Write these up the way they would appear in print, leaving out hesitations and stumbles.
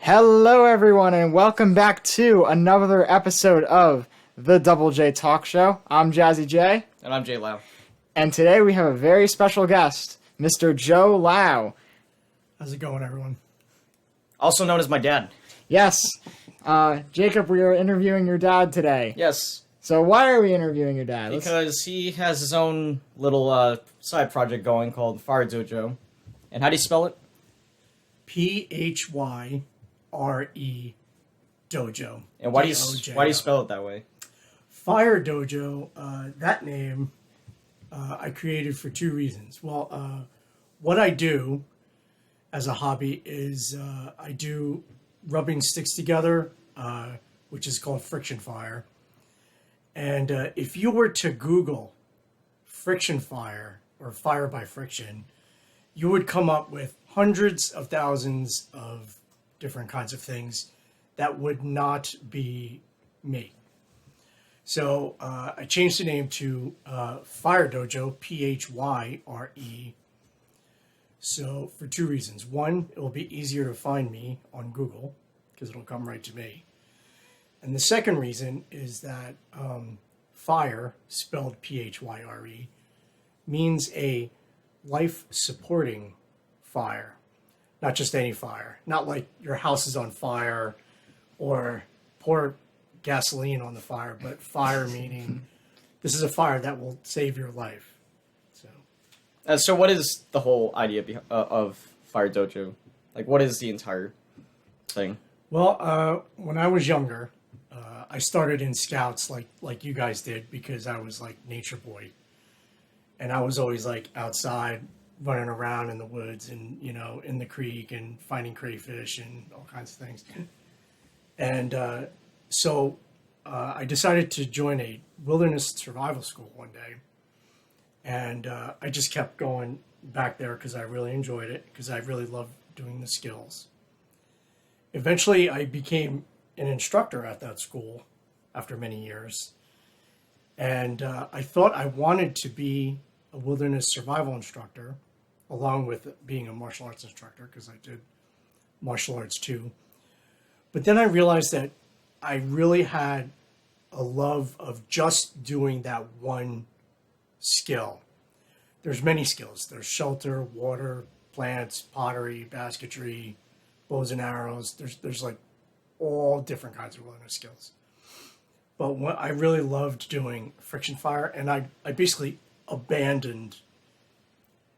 Hello, everyone, and welcome back to another episode of the DoubleJ TalkShow. I'm Jazzy J. And I'm Jay Lau. And today we have a very special guest, Mr. Joe Lau. How's it going, everyone? Also known as my dad. Yes. Jacob, we are interviewing your dad today. Yes. So why are we interviewing your dad? Because he has his own little side project going called Phyre Dojo. And how do you spell it? Phyre Dojo. And why do you spell it that way? Phyre Dojo, that name I created for two reasons. Well, what I do as a hobby is I do rubbing sticks together, which is called friction fire. And if you were to Google friction fire or fire by friction, you would come up with hundreds of thousands of different kinds of things that would not be me. So I changed the name to Phyre Dojo, Phyre. So for two reasons. One, it will be easier to find me on Google because it'll come right to me. And the second reason is that fire, spelled Phyre, means a life-supporting fire. Not just any fire. Not like your house is on fire or pour gasoline on the fire, but fire meaning this is a fire that will save your life. So what is the whole idea of Phyre Dojo? Like, what is the entire thing? Well, when I was younger, I started in scouts like you guys did because I was like nature boy. And I was always like outside running around in the woods and, you know, in the creek and finding crayfish and all kinds of things. And so I decided to join a wilderness survival school one day. And I just kept going back there because I really enjoyed it, because I really loved doing the skills. Eventually, I became an instructor at that school after many years. And I thought I wanted to be a wilderness survival instructor, along with being a martial arts instructor, because I did martial arts too. But then I realized that I really had a love of just doing that one skill. There's many skills. There's shelter, water, plants, pottery, basketry, bows and arrows. There's like all different kinds of wilderness skills. But what I really loved doing friction fire, and I basically abandoned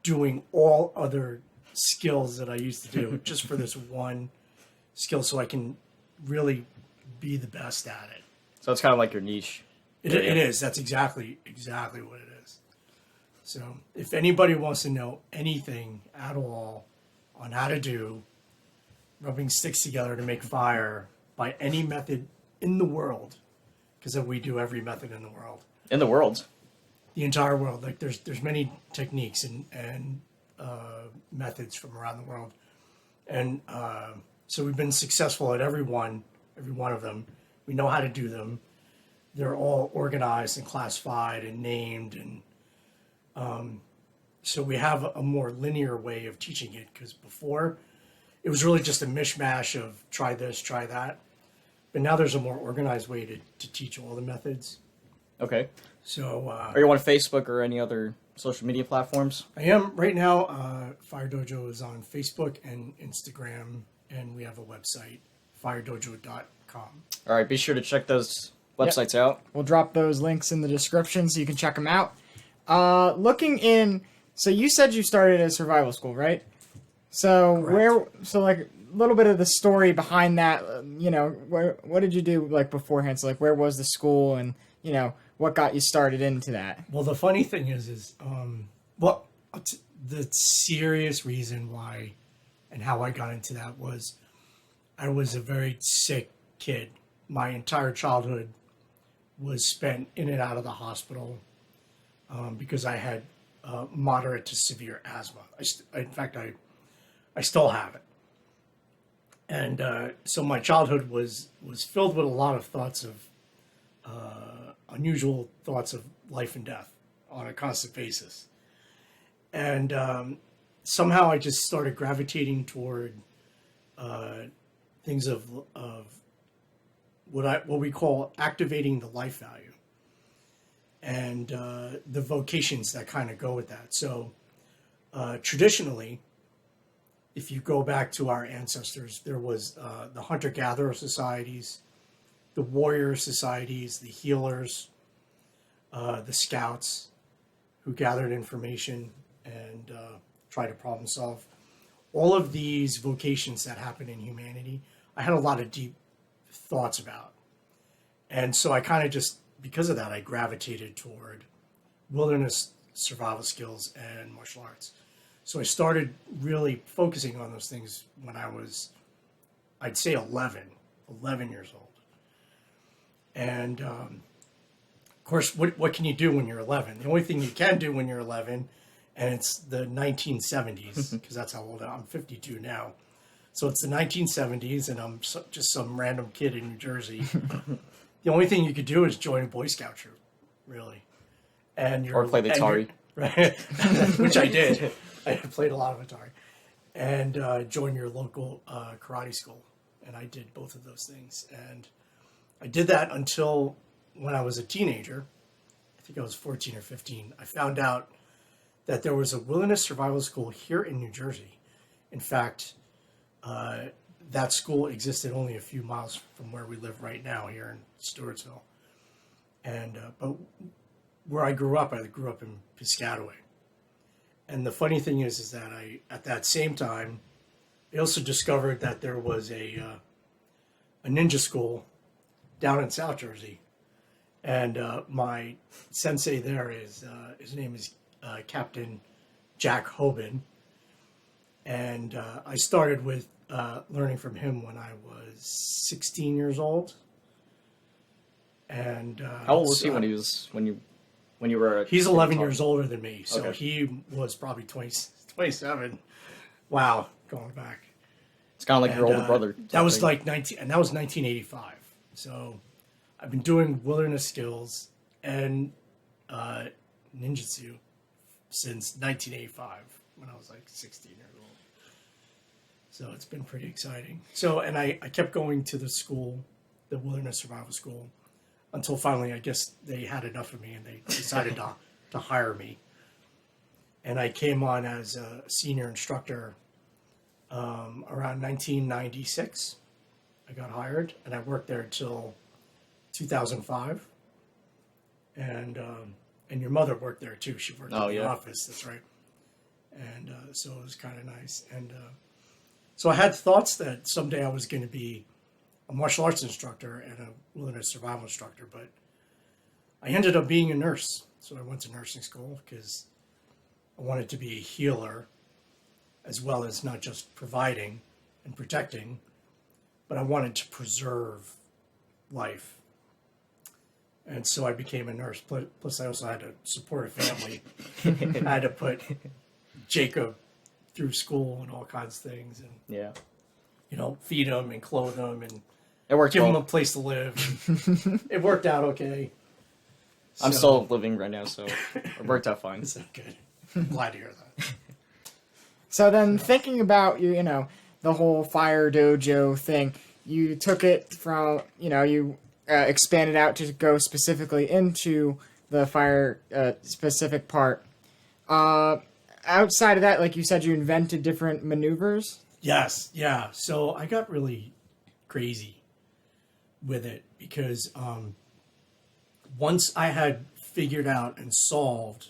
doing all other skills that I used to do just for this one skill so I can really be the best at it. So it's kind of like your niche. It is. That's exactly what it is. So if anybody wants to know anything at all on how to do rubbing sticks together to make fire by any method in the world, because we do every method in the world. In the world? The entire world. Like there's many techniques and methods from around the world. And so we've been successful at every one of them. We know how to do them. They're all organized and classified and named. And so we have a more linear way of teaching it, because before it was really just a mishmash of try this, try that. But now there's a more organized way to teach all the methods. Okay. So are you on Facebook or any other social media platforms? I am right now. Phyre Dojo is on Facebook and Instagram, and we have a website, PhyreDojo.com. All right, be sure to check those websites out. We'll drop those links in the description so you can check them out. So you said you started at survival school, right? So Correct. like a little bit of the story behind that, what did you do like beforehand? So like where was the school and, what got you started into that? Well, the funny thing is the serious reason why and how I got into that was I was a very sick kid. My entire childhood was spent in and out of the hospital because I had moderate to severe asthma. In fact, I still have it. And so my childhood was filled with a lot of thoughts of unusual thoughts of life and death on a constant basis. And somehow I just started gravitating toward things of what we call activating the life value, and the vocations that kind of go with that. So traditionally, if you go back to our ancestors, there was the hunter-gatherer societies, the warrior societies, the healers, the scouts, who gathered information and tried to problem solve. All of these vocations that happen in humanity, I had a lot of deep thoughts about. And so I kind of just, because of that, I gravitated toward wilderness survival skills and martial arts. So I started really focusing on those things when I was, I'd say 11 years old. And of course, what can you do when you're 11? The only thing you can do when you're 11, and it's the 1970s, because that's how old I'm 52 now. So it's the 1970s, and I'm just some random kid in New Jersey. The only thing you could do is join a Boy Scout troop, really. Or play the Atari. Right, which I did. I played a lot of Atari. And join your local karate school. And I did both of those things. And I did that until when I was a teenager. I think I was 14 or 15. I found out that there was a wilderness survival school here in New Jersey. In fact, that school existed only a few miles from where we live right now here in Stewartsville. And but where I grew up in Piscataway. And the funny thing is that at that same time, I also discovered that there was a ninja school down in South Jersey. And my sensei there is, his name is Captain Jack Hoban. And I started with learning from him when I was 16 years old. And how old was he when you were? He's 11 years older than me, so okay. He was probably 27. Wow, going back. It's kind of like your older brother. That was like 1985. So I've been doing wilderness skills and ninjutsu since 1985, when I was like 16 years old. So it's been pretty exciting. So, and I kept going to the school, the wilderness survival school, until finally, I guess they had enough of me and they decided to hire me. And I came on as a senior instructor around 1996. I got hired, and I worked there until 2005. And your mother worked there too. She worked in the office. That's right. And so it was kind of nice. And so I had thoughts that someday I was going to be a martial arts instructor and a wilderness survival instructor, but I ended up being a nurse. So I went to nursing school because I wanted to be a healer, as well as not just providing and protecting, but I wanted to preserve life. And so I became a nurse. Plus I also had to support a family. I had to put Jacob through school and all kinds of things, and feed him and clothe him and it worked give well. him a place to live. It worked out okay. I'm still living right now, so it worked out fine. So good. I'm glad to hear that. So then, thinking about the whole Phyre Dojo thing, you took it from you expanded out to go specifically into the fire specific part. Outside of that, like you said, you invented different maneuvers. Yes, yeah. So I got really crazy with it because once I had figured out and solved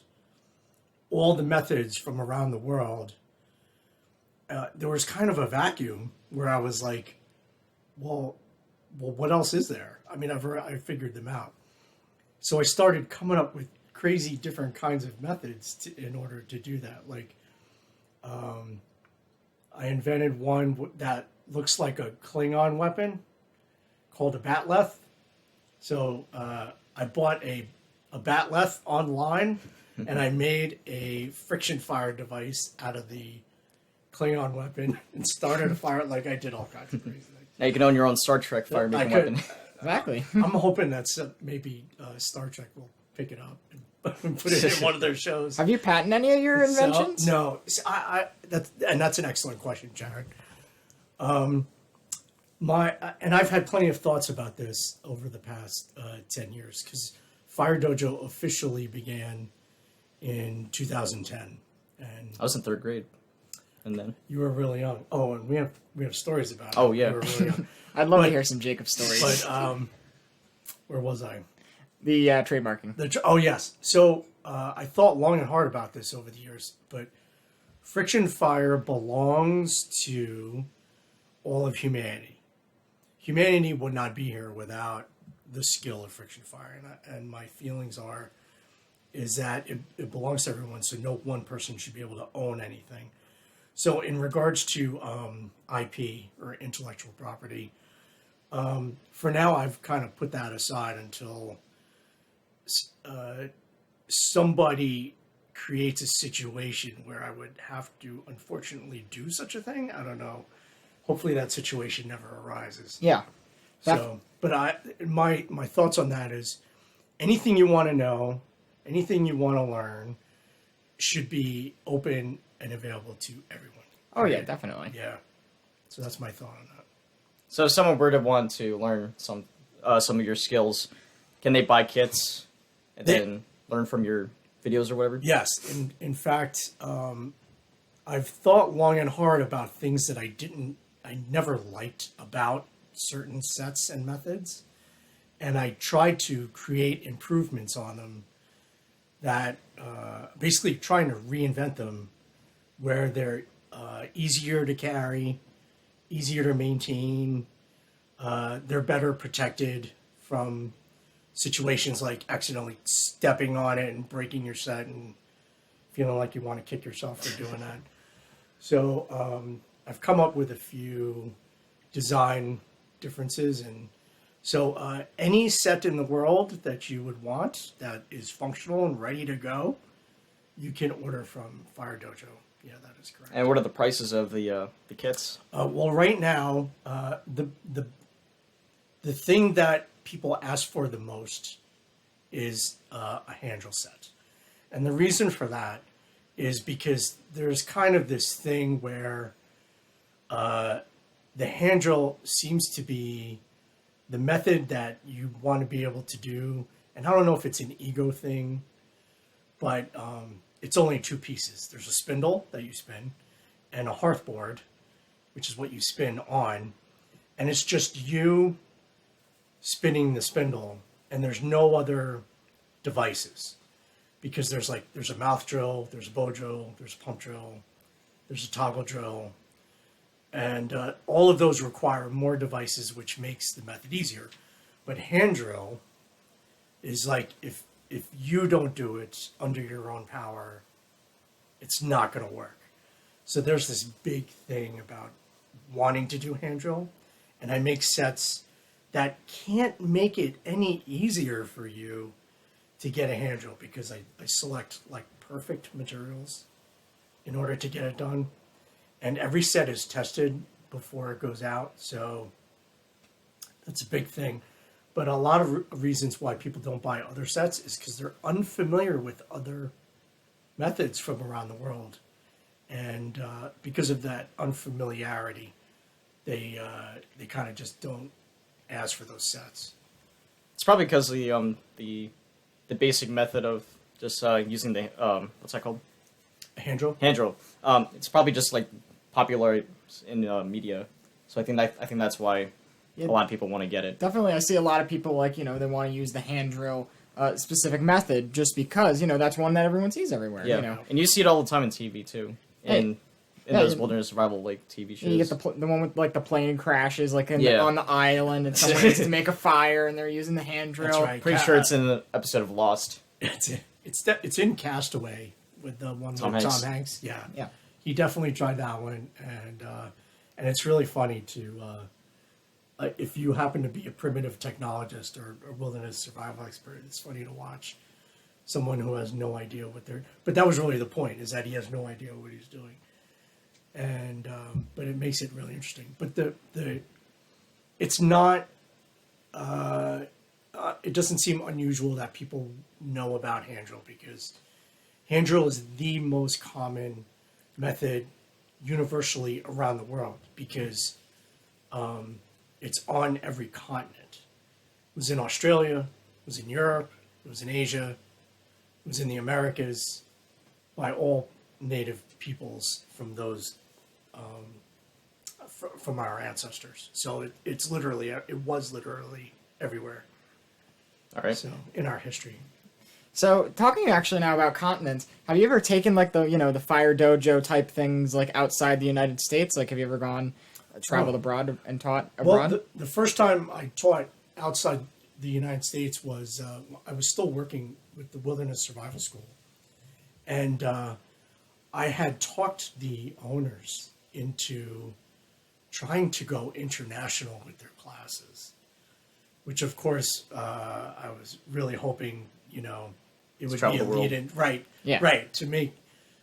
all the methods from around the world, there was kind of a vacuum where I was like, well, what else is there? I mean, I figured them out. So I started coming up with crazy different kinds of methods in order to do that. Like, I invented one that looks like a Klingon weapon called a batleth. So I bought a batleth online, and I made a friction fire device out of the Klingon weapon and started a fire. Like, I did all kinds of crazy things. Now you can own your own Star Trek fire-making weapon. Exactly. I'm hoping that maybe Star Trek will pick it up and put it in one of their shows. Have you patented any of your inventions? No. That's an excellent question, Jared. And I've had plenty of thoughts about this over the past 10 years, because PhyreDojo officially began in 2010, and I was in 3rd grade, and then you were really young. Oh, and we have stories about it. Oh, yeah. You were really young. I'd love to hear some Jacob stories. But where was I? The trademarking. Oh, yes. So I thought long and hard about this over the years, but Friction Fire belongs to all of humanity. Humanity would not be here without the skill of Friction Fire, and my feelings is that it belongs to everyone, so no one person should be able to own anything. So in regards to IP, or intellectual property, for now I've kind of put that aside until somebody creates a situation where I would have to unfortunately do such a thing. I don't know. Hopefully that situation never arises. Yeah. So, but my thoughts on that is, anything you want to know, anything you want to learn, should be open and available to everyone. Oh, yeah, definitely. Yeah. So that's my thought on that. so if someone were to want to learn some of your skills, can they buy kits and then learn from your videos or whatever? Yes. In fact, I've thought long and hard about things that I never liked about certain sets and methods, and I tried to create improvements on them that basically trying to reinvent them where they're easier to carry, easier to maintain, they're better protected from situations like accidentally stepping on it and breaking your set and feeling like you want to kick yourself for doing that. So I've come up with a few design differences, and so any set in the world that you would want that is functional and ready to go, you can order from Phyre Dojo. Yeah, that is correct. And what are the prices of the kits? Well, right now, the thing that people ask for the most is a hand drill set, and the reason for that is because there's kind of this thing where the hand drill seems to be the method that you want to be able to do, and I don't know if it's an ego thing, but it's only 2 pieces. There's a spindle that you spin, and a hearth board, which is what you spin on, and it's just you spinning the spindle, and there's no other devices, because there's a mouth drill, there's a bow drill, there's a pump drill, there's a toggle drill, and all of those require more devices, which makes the method easier. But hand drill is like, if you don't do it under your own power, it's not going to work. So there's this big thing about wanting to do hand drill, and I make sets that can't make it any easier for you to get a hand drill, because I select like perfect materials in order to get it done. And every set is tested before it goes out, so that's a big thing. But a lot of reasons why people don't buy other sets is because they're unfamiliar with other methods from around the world. And because of that unfamiliarity, they kind of just don't ask for those sets. It's probably because the basic method of just using the what's that called? A hand drill? Hand drill. It's probably just like popular in media, so I think that's why a lot of people want to get it. Definitely, I see a lot of people they want to use the hand drill specific method just because that's one that everyone sees everywhere. Yeah, and you see it all the time in TV too, in those wilderness survival TV shows. You get the one with the plane crashes on the island, and someone needs to make a fire, and they're using the hand drill. That's right. Pretty sure it's in the episode of Lost. It's in Castaway with the one Tom with Hanks. Tom Hanks. Yeah. Yeah. He definitely tried that one, and it's really funny to if you happen to be a primitive technologist or a wilderness survival expert, it's funny to watch someone who has no idea what they're. But that was really the point, is that he has no idea what he's doing, and but it makes it really interesting. But it's not. It doesn't seem unusual that people know about hand drill, because hand drill is the most common method universally around the world, because it's on every continent. It was in Australia, it was in Europe, it was in Asia, it was in the Americas, by all native peoples from those, from our ancestors. So it was literally everywhere. All right. So in our history. So, talking actually now about continents, have you ever taken like the the Phyre Dojo type things like outside the United States? Like, have you ever gone traveled abroad and taught abroad? Well, the first time I taught outside the United States was I was still working with the Wilderness Survival School, and I had talked the owners into trying to go international with their classes, which of course I was really hoping it would be a lead-in, right? Yeah. Right, to make.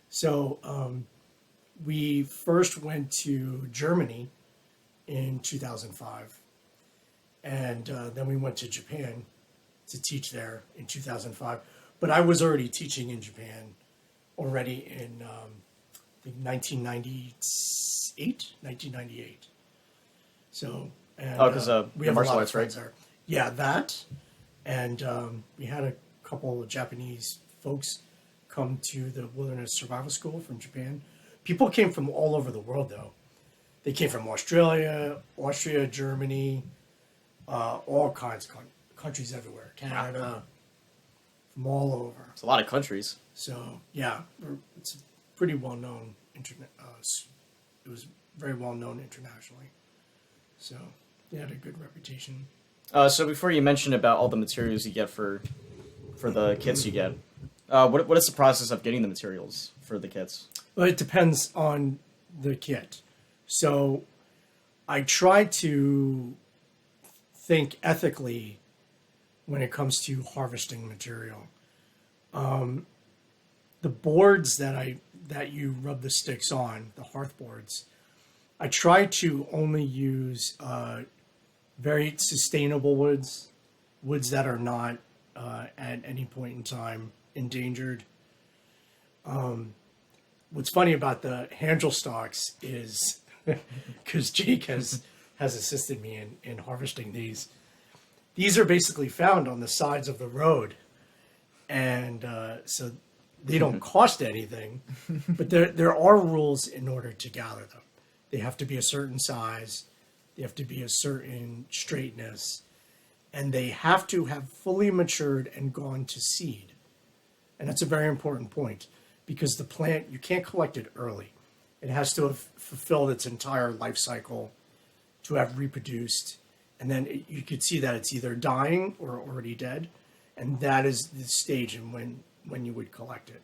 So we first went to Germany in 2005, and then we went to Japan to teach there in 2005. But I was already teaching in Japan already in I think 1998. So because we the have martial a lot arts, of friends right? there. Yeah, that, and we had a couple of Japanese folks come to the Wilderness Survival School from Japan. People came from all over the world, though. They came from Australia, Austria, Germany, all kinds of countries everywhere. Canada, from all over. It's a lot of countries. So, yeah, it's a pretty well-known internet. It was very well-known internationally. So, they had a good reputation. So before you mentioned about all the materials you get for the kits you get, what is the process of getting the materials for the kits? Well, it depends on the kit. So I try to think ethically when it comes to harvesting material. The boards that you rub the sticks on, the hearth boards, I try to only use very sustainable woods that are not at any point in time endangered. What's funny about the Handle stocks is because Jake has assisted me in harvesting these. These are basically found on the sides of the road, and so they don't cost anything. But there are rules in order to gather them. They have to be a certain size. They have to be a certain straightness, and they have to have fully matured and gone to seed. And that's a very important point because the plant, you can't collect it early. It has to have fulfilled its entire life cycle to have reproduced. And then you could see that it's either dying or already dead. And that is the stage in when you would collect it.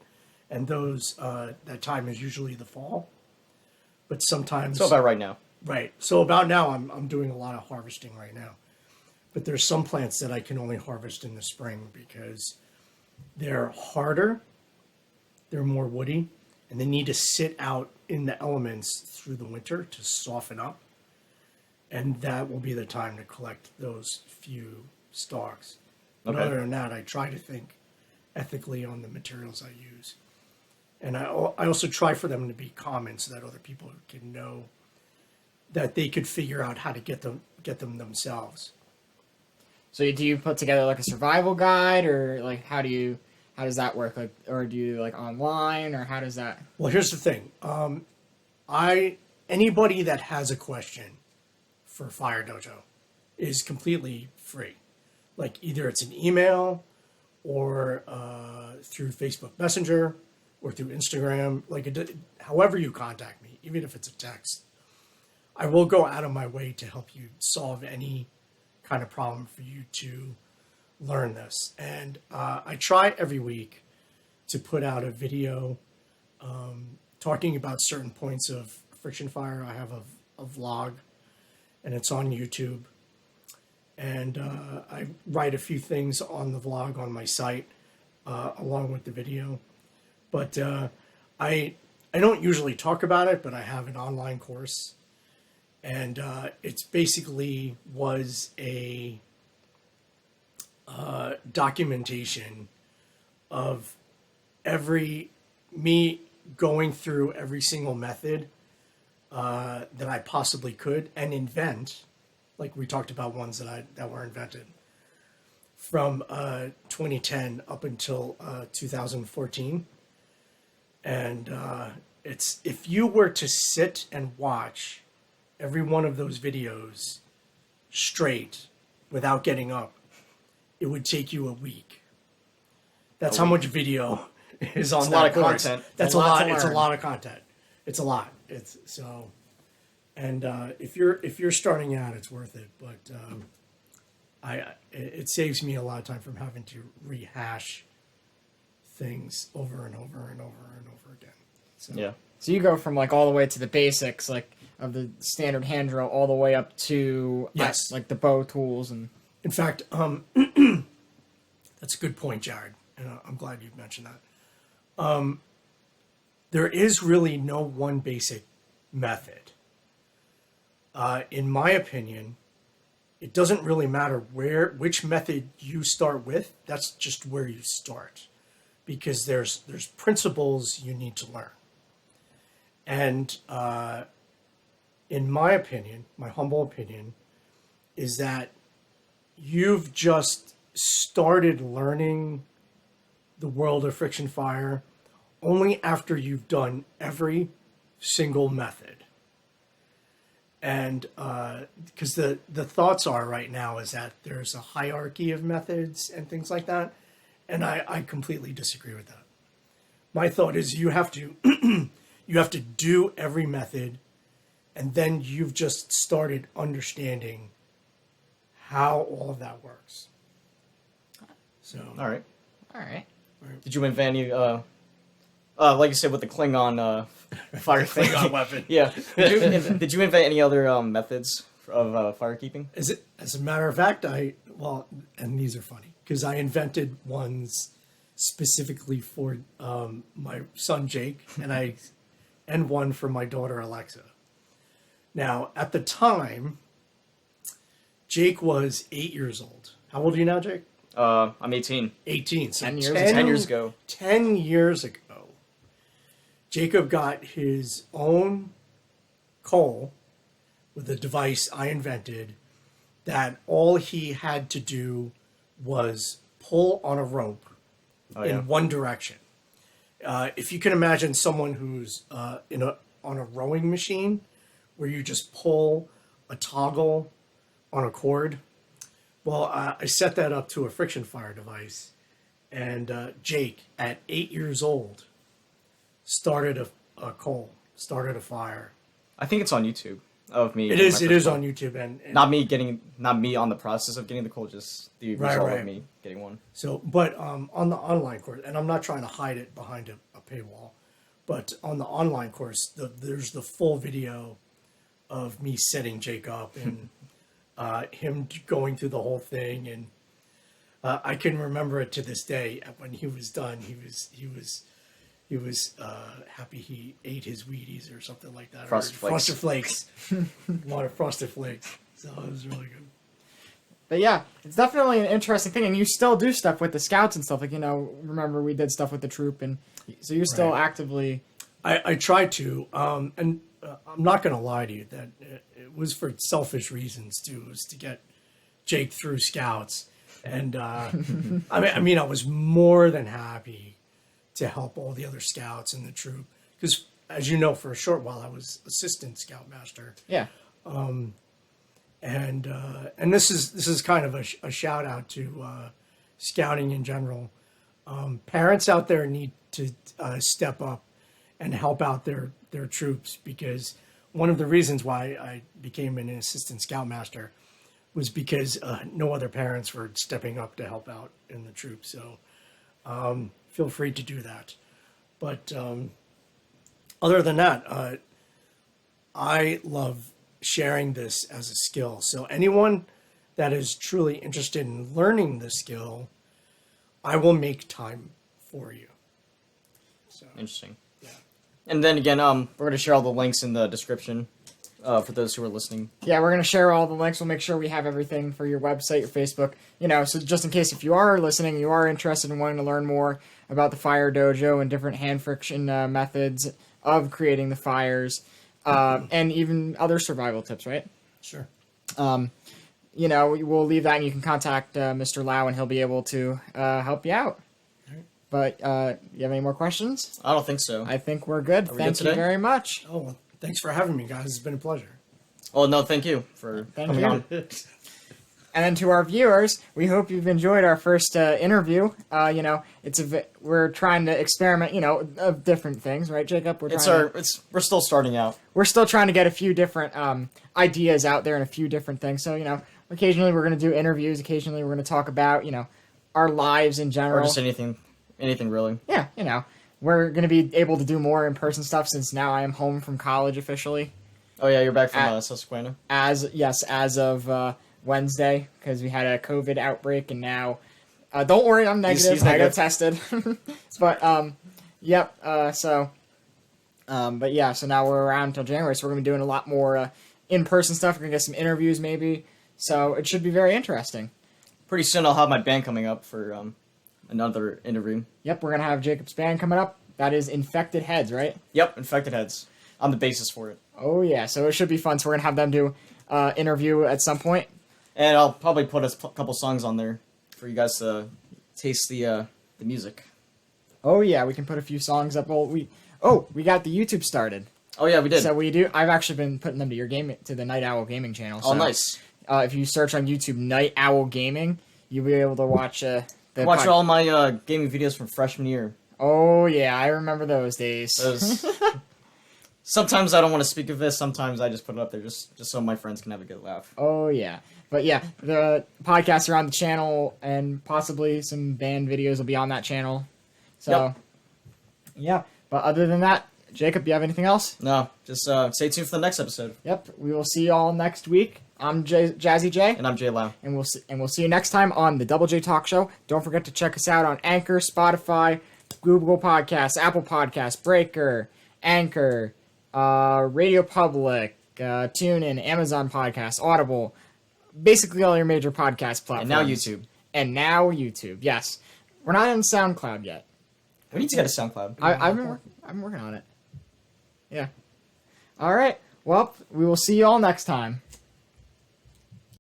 And that time is usually the fall. But sometimes... So about right now. Right. So about now, I'm doing a lot of harvesting right now. But there's some plants that I can only harvest in the spring because they're harder, they're more woody, and they need to sit out in the elements through the winter to soften up. And that will be the time to collect those few stalks. But Okay. other than that, I try to think ethically on the materials I use. And I also try for them to be common so that other people can know that they could figure out how to get them themselves. So do you put together like a survival guide, or like how does that work? Like, or do you like online, or how does that? Well, here's the thing. Anybody that has a question for Phyre Dojo is completely free. Like either it's an email or through Facebook Messenger or through Instagram. However you contact me, even if it's a text, I will go out of my way to help you solve any kind of problem for you to learn this. And I try every week to put out a video talking about certain points of friction fire. I have a vlog, and it's on YouTube. And I write a few things on the vlog on my site along with the video. But I don't usually talk about it, but I have an online course. And it's basically was a documentation of me going through every single method that I possibly could and invent like we talked about ones that were invented from 2010 up until 2014. And it's, if you were to sit and watch every one of those videos straight without getting up, it would take you a week. That's how much video is on that a lot of course. content. That's A a lot lot. to It's a learn. lot of content. It's a lot. It's so, and if you're starting out, it's worth it. But it saves me a lot of time from having to rehash things over and over and over and over again. So, Yeah. So you go from like all the way to the basics, like of the standard hand drill, all the way up to Yes. like the bow tools and. In fact, that's a good point, Jared, and I'm glad you mentioned that. There is really no one basic method. In my opinion, it doesn't really matter which method you start with. That's just where you start, because there's principles you need to learn. And in my opinion, my humble opinion, is that you've just started learning the world of friction fire only after you've done every single method. And because the thoughts are right now is that there's a hierarchy of methods and things like that. And I completely disagree with that. My thought is you have to you have to do every method, and then you've just started understanding how all of that works. So, All right. All right. Did you invent any? Like you said with the Klingon fire thing. Klingon weapon. Yeah. Did you invent any other methods of firekeeping? As a matter of fact, and these are funny because I invented ones specifically for my son Jake, and one for my daughter Alexa. Now, at the time, Jake was 8 years old. How old are you now, Jake? I'm 18. 18. So 10 years 10 years ago. 10 years ago, Jacob got his own coal with a device I invented that all he had to do was pull on a rope in one direction. If you can imagine someone who's on a rowing machine where you just pull a toggle on a cord. Well, I set that up to a friction fire device, and Jake, at 8 years old, started a coal, started a fire. I think it's on YouTube of me. It getting is. my It first is one. on YouTube, and Not me on the process of getting the coal, just the result right. of me getting one. So, but on the online course, and I'm not trying to hide it behind a paywall, but on the online course, there's the full video of me setting Jake up and him going through the whole thing, and I can remember it to this day. When he was done, he was happy he ate his Wheaties or something like that. Frosted Flakes. Wanted Frosted Flakes. So it was really good. But yeah, it's definitely an interesting thing, and you still do stuff with the scouts and stuff. Like, remember we did stuff with the troop, and so you're still Right. actively. I tried to, and I'm not going to lie to you that it was for selfish reasons too. It was to get Jake through scouts, and I mean, I was more than happy to help all the other scouts in the troop because, as you know, for a short while I was assistant scoutmaster. Yeah. And this is kind of a shout out to scouting in general. Parents out there need to step up and help out their troops, because one of the reasons why I became an assistant scoutmaster was because no other parents were stepping up to help out in the troops. So feel free to do that. But other than that, I love sharing this as a skill. So anyone that is truly interested in learning the skill, I will make time for you. So Interesting. yeah. And then again, we're going to share all the links in the description for those who are listening. Yeah, we're going to share all the links. We'll make sure we have everything for your website, your Facebook, so just in case if you are listening, you are interested in wanting to learn more about the Phyre Dojo and different hand friction methods of creating the fires, and even other survival tips, right? Sure. You know, we'll leave that and you can contact Mr. Lau and he'll be able to help you out. But you have any more questions? I don't think so. I think we're good. we Thank good you today? very much. Oh, well, thanks for having me, guys. It's been a pleasure. Oh, no, thank you for coming you. on. And then to our viewers, we hope you've enjoyed our first interview. You know, we're trying to experiment, you know, of different things, right, Jacob? We're Still starting out. We're still trying to get a few different ideas out there and a few different things. So, you know, occasionally we're going to do interviews. Occasionally we're going to talk about, you know, our lives in general. Or just anything really. Yeah, you know, we're going to be able to do more in-person stuff since now I am home from college officially. Oh yeah, you're back from Susquehanna. As of Wednesday, because we had a COVID outbreak, and now, don't worry, I'm negative. He's I negative. got tested. But, yep, but yeah, so now we're around until January, so we're going to be doing a lot more in-person stuff. We're going to get some interviews maybe, so it should be very interesting. Pretty soon I'll have my band coming up for another interview. Yep, we're going to have Jacob's band coming up. That is Infected Heads, right? Yep, Infected Heads. I'm the bassist for it. Oh, yeah, so it should be fun. So we're going to have them do interview at some point. And I'll probably put a couple songs on there for you guys to taste the music. Oh, yeah, we can put a few songs up. Well, we got the YouTube started. Oh, yeah, we did. So we do. I've actually been putting them to the Night Owl Gaming channel. So, oh, nice. If you search on YouTube Night Owl Gaming, you'll be able to watch Watch all my gaming videos from freshman year. Oh, yeah, I remember those days. Sometimes I don't want to speak of this. Sometimes I just put it up there just so my friends can have a good laugh. Oh, yeah. But yeah, the podcasts are on the channel, and possibly some band videos will be on that channel. So, yeah. But other than that, Jacob, you have anything else? No, just stay tuned for the next episode. Yep, we will see you all next week. I'm Jazzy J. And I'm Jay Lau. And we'll see you next time on the Double J Talk Show. Don't forget to check us out on Anchor, Spotify, Google Podcasts, Apple Podcasts, Breaker, Anchor, Radio Public, TuneIn, Amazon Podcasts, Audible, basically all your major podcast platforms. And now YouTube. And now YouTube. Yes, we're not on SoundCloud yet. We need to get a SoundCloud. I'm working on it. Yeah. All right. Well, we will see you all next time.